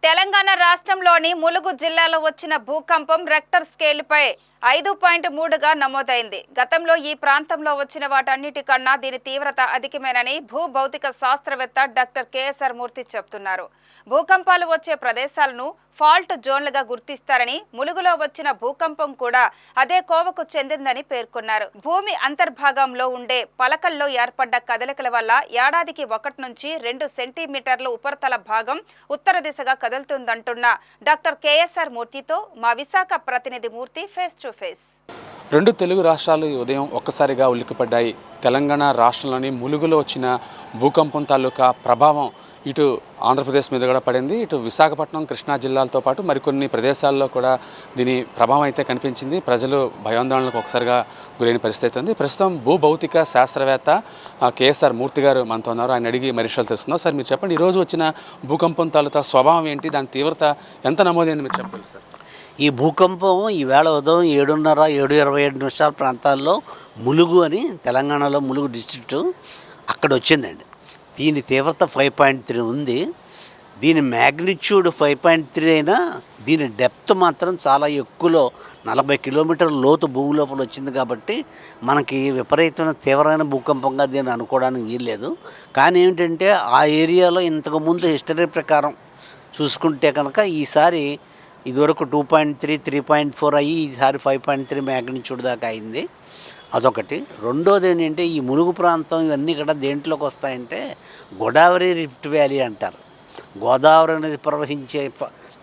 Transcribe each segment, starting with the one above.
తెలంగాణ రాష్ట్రంలోని ములుగు జిల్లాలో వచ్చిన భూకంపం రెక్టర్ స్కేలుపై 5.3గా నమోదైంది. గతంలో ఈ ప్రాంతంలో వచ్చిన వాటన్నిటికన్నా దీని తీవ్రత అధికమేనని భూభౌతిక శాస్త్రవేత్త డాక్టర్ కేఎస్ఆర్ మూర్తి చెబుతున్నారు. భూకంపాలు వచ్చే ప్రదేశాలను ఫాల్ట్ జోన్లుగా గుర్తిస్తారని, ములుగులో వచ్చిన భూకంపం కూడా అదే కోవకు చెందిందని పేర్కొన్నారు. భూమి అంతర్భాగంలో ఉండే పలకల్లో ఏర్పడ్డ కదలికల వల్ల ఏడాదికి 1 నుంచి 2 సెంటీమీటర్ల ఉపరితల భాగం ఉత్తర దిశగా కదులుతుందంటున్న డాక్టర్ కేఎస్ఆర్ మూర్తితో మా విశాఖ ప్రతినిధి మూర్తి ఫేస్ టు ఫేస్. రెండు తెలుగు రాష్ట్రాలు ఉదయం ఒక్కసారిగా ఉలిక్కిపడ్డాయి. తెలంగాణ రాష్ట్రంలోని ములుగులో వచ్చిన భూకంపం తాలూకా ప్రభావం ఇటు ఆంధ్రప్రదేశ్ మీద కూడా పడింది. ఇటు విశాఖపట్నం, కృష్ణా జిల్లాలతో పాటు మరికొన్ని ప్రదేశాల్లో కూడా దీని ప్రభావం అయితే కనిపించింది. ప్రజలు భయాందోళనకు ఒకసారిగా గురైన పరిస్థితి ఉంది. ప్రస్తుతం భూభౌతిక శాస్త్రవేత్త కేఎస్ఆర్ మూర్తి గారు మనతో ఉన్నారు. ఆయన అడిగి మరి విషయాలు తెలుస్తున్నారు. సార్, మీరు చెప్పండి, ఈరోజు వచ్చిన భూకంపం తాలూకా స్వభావం ఏంటి, దాని తీవ్రత ఎంత నమోదైంది మీరు చెప్పండి సార్. ఈ భూకంపం ఈవేళ ఉదయం 7:30, 7:27 ప్రాంతాల్లో ములుగు అని, తెలంగాణలో ములుగు డిస్ట్రిక్టు అక్కడ వచ్చిందండి. దీని తీవ్రత 5.3 ఉంది. దీని మ్యాగ్నిట్యూడ్ 5.3 అయినా దీని డెప్త్ మాత్రం చాలా ఎక్కువలో 40 కిలోమీటర్ల లోతు భూమి లోపల వచ్చింది. కాబట్టి మనకి విపరీతమైన తీవ్రమైన భూకంపంగా దీన్ని అనుకోవడానికి వీల్లేదు. కానీ ఏమిటంటే ఆ ఏరియాలో ఇంతకుముందు హిస్టరీ ప్రకారం చూసుకుంటే కనుక ఈసారి ఇదివరకు 2.3, 3.4 అయ్యి ఈసారి 5.3 మ్యాగ్నిట్యూడ్ దాకా అయింది. అదొకటి. రెండోది ఏంటంటే ఈ ములుగు ప్రాంతం ఇవన్నీ కూడా దేంట్లోకి వస్తాయంటే గోదావరి రిఫ్ట్ వ్యాలీ అంటారు. గోదావరి అనేది ప్రవహించే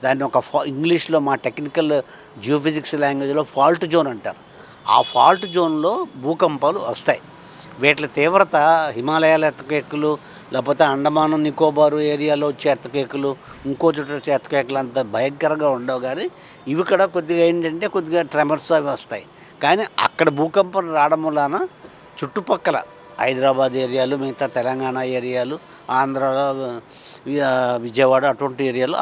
దాన్ని ఒక ఇంగ్లీష్లో మా టెక్నికల్ జియోఫిజిక్స్ లాంగ్వేజ్లో ఫాల్ట్ జోన్ అంటారు. ఆ ఫాల్ట్ జోన్లో భూకంపాలు వస్తాయి. వీటి తీవ్రత హిమాలయాల ఎర్త్క్వేకులు, లేకపోతే అండమాను నికోబారు ఏరియాలో వచ్చే ఎర్త్క్వేకులు, ఇంకో చోట వచ్చే ఎర్త్క్వేకులు అంత భయంకరంగా ఉండవు. కానీ ఇవి కూడా కొద్దిగా ఏంటంటే కొద్దిగా ట్రెమర్స్ అవి వస్తాయి. కానీ అక్కడ భూకంపం రావడం వలన చుట్టుపక్కల హైదరాబాద్ ఏరియాలు, మిగతా తెలంగాణ ఏరియాలు, ఆంధ్రాలో విజయవాడ అటువంటి ఏరియాలో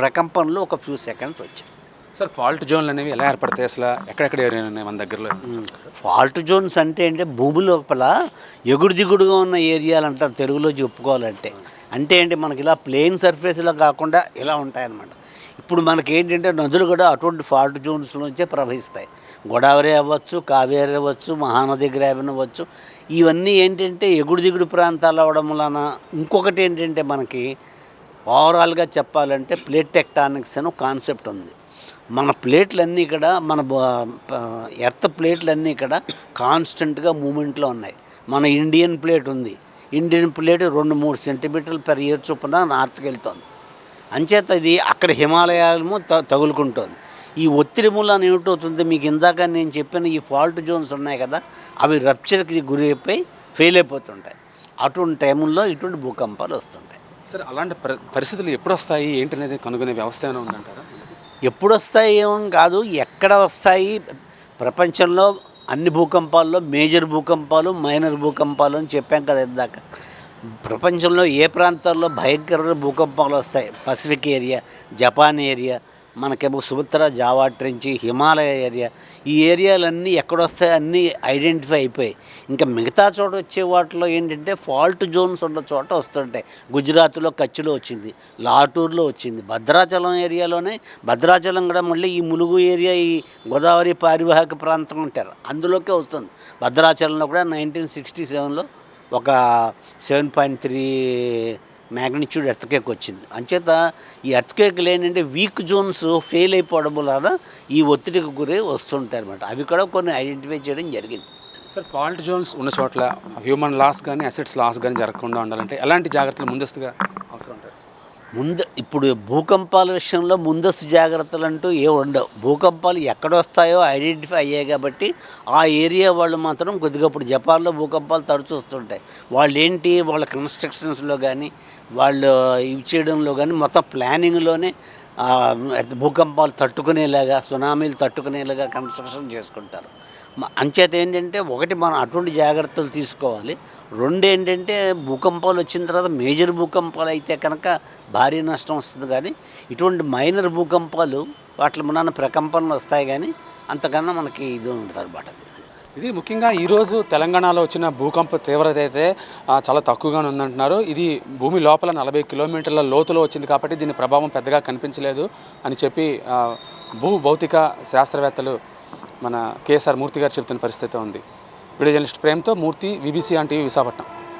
ప్రకంపనలు ఒక ఫ్యూ సెకండ్స్ వచ్చాయి. సార్, ఫాల్ట్ జోన్లు అనేవి ఎలా ఏర్పడతాయి, అసలు ఎక్కడెక్కడ ఏరియా ఉన్నాయి మన దగ్గరలో? ఫాల్ట్ జోన్స్ అంటే భూమి లోపల ఎగుడు దిగుడుగా ఉన్న ఏరియాలు అంటారు తెలుగులో చెప్పుకోవాలంటే. అంటే ఏంటి, మనకి ఇలా ప్లెయిన్ సర్ఫేస్లో కాకుండా ఇలా ఉంటాయన్నమాట. ఇప్పుడు మనకి ఏంటంటే నదులు కూడా అటువంటి ఫాల్ట్ జోన్స్ నుంచే ప్రవహిస్తాయి. గోదావరి అవ్వచ్చు, కావేరి అవ్వచ్చు, మహానది గ్రాబెన్ అవ్వచ్చు. ఇవన్నీ ఏంటంటే ఎగుడు దిగుడు ప్రాంతాలు అవ్వడం వలన ఇంకొకటి ఏంటంటే మనకి ఓవరాల్గా చెప్పాలంటే ప్లేట్ టెక్టానిక్స్ అని కాన్సెప్ట్ ఉంది. మన ప్లేట్లన్నీ ఇక్కడ, మన ఎర్త్ ప్లేట్లన్నీ ఇక్కడ కాన్స్టెంట్గా మూమెంట్లో ఉన్నాయి. మన ఇండియన్ ప్లేట్ ఉంది. ఇండియన్ ప్లేట్ 2-3 సెంటీమీటర్లు పెర్ ఇయర్ చొప్పున నార్త్కి వెళ్తుంది. అంచేత ఇది అక్కడ హిమాలయాలము తగులుకుంటుంది. ఈ ఒత్తిడి మూలాన్ని ఏమిటవుతుంది, మీకు ఇందాక నేను చెప్పిన ఈ ఫాల్ట్ జోన్స్ ఉన్నాయి కదా, అవి రప్చర్కి గురి అయిపోయి ఫెయిల్ అయిపోతుంటాయి. అటువంటి టైంలో ఇటువంటి భూకంపాలు వస్తుంటాయి. సార్, అలాంటి పరిస్థితులు ఎప్పుడు వస్తాయి ఏంటి అనేది కనుగొనే వ్యవస్థ ఏమైనా ఉందంటారా? ఎప్పుడు వస్తాయి ఏమని కాదు, ఎక్కడ వస్తాయి. ప్రపంచంలో అన్ని భూకంపాల్లో మేజర్ భూకంపాలు, మైనర్ భూకంపాలు అని చెప్పాం కదా ఇందాక. ప్రపంచంలో ఏ ప్రాంతాల్లో భయంకరమైన భూకంపాలు వస్తాయి, పసిఫిక్ ఏరియా, జపాన్ ఏరియా, మనకేమో Sumatra, Java trench, Himalaya area, ఈ ఏరియాలన్నీ ఎక్కడొస్తాయి అన్నీ ఐడెంటిఫై అయిపోయాయి. ఇంకా మిగతా చోట వచ్చే వాటిలో ఏంటంటే ఫాల్ట్ జోన్స్ ఉన్న చోట వస్తుంటాయి. గుజరాత్లో కచ్లో వచ్చింది, లాటూర్లో వచ్చింది, భద్రాచలం ఏరియాలోనే. భద్రాచలం కూడా మళ్ళీ ఈ ములుగు ఏరియా, ఈ గోదావరి పారివాహక ప్రాంతం అంటారు, అందులోకే వస్తుంది. భద్రాచలంలో కూడా 1967లో ఒక 7.3 మ్యాగ్నిట్యూడ్ ఎర్త్క్వేక్ వచ్చింది. అంచేత ఈ ఎర్త్క్వేక్లు ఏంటంటే వీక్ జోన్స్ ఫెయిల్ అయిపోవడం వలన ఈ ఒత్తిడికి గురై వస్తుంటాయి అన్నమాట. అవి కూడా కొన్ని ఐడెంటిఫై చేయడం జరిగింది. సార్, ఫాల్ట్ జోన్స్ ఉన్న చోట్ల హ్యూమన్ లాస్ కానీ అసెట్స్ లాస్ కానీ జరగకుండా ఉండాలంటే ఎలాంటి జాగ్రత్తలు ముందస్తుగా అవసరం ఉంటాయి? ఇప్పుడు భూకంపాల విషయంలో ముందస్తు జాగ్రత్తలు అంటూ ఏమి ఉండవు. భూకంపాలు ఎక్కడ వస్తాయో ఐడెంటిఫై అయ్యాయి కాబట్టి ఆ ఏరియా వాళ్ళు మాత్రం కొద్దిగా, ఇప్పుడు జపాన్లో భూకంపాలు తరచూ వస్తుంటాయి. వాళ్ళు ఏంటి, వాళ్ళ కన్స్ట్రక్షన్స్లో కానీ వాళ్ళు ఇవి చేయడంలో కానీ మొత్తం ప్లానింగ్లోనే భూకంపాలు తట్టుకునేలాగా, సునామీలు తట్టుకునేలాగా కన్స్ట్రక్షన్ చేసుకుంటారు. అంచేత ఏంటంటే ఒకటి, మనం అటువంటి జాగ్రత్తలు తీసుకోవాలి. రెండు ఏంటంటే భూకంపాలు వచ్చిన తర్వాత మేజర్ భూకంపాలు అయితే కనుక భారీ నష్టం వస్తుంది. కానీ ఇటువంటి మైనర్ భూకంపాలు వాటి మన ప్రకంపనలు వస్తాయి. కానీ అంతకన్నా మనకి ఇది ఉంటుంది అన్నమాట. ఇది ముఖ్యంగా ఈరోజు తెలంగాణలో వచ్చిన భూకంప తీవ్రత అయితే చాలా తక్కువగానే ఉందంటున్నారు. ఇది భూమి లోపల 40 కిలోమీటర్ల లోతులో వచ్చింది కాబట్టి దీని ప్రభావం పెద్దగా కనిపించలేదు అని చెప్పి భౌతిక శాస్త్రవేత్తలు మన కేఎస్ఆర్ మూర్తి గారు చెప్తున్న పరిస్థితి ఉంది. వీడియో జర్నలిస్ట్ ప్రేమ్తో మూర్తి, విబిసి టీవీ విశాఖపట్నం.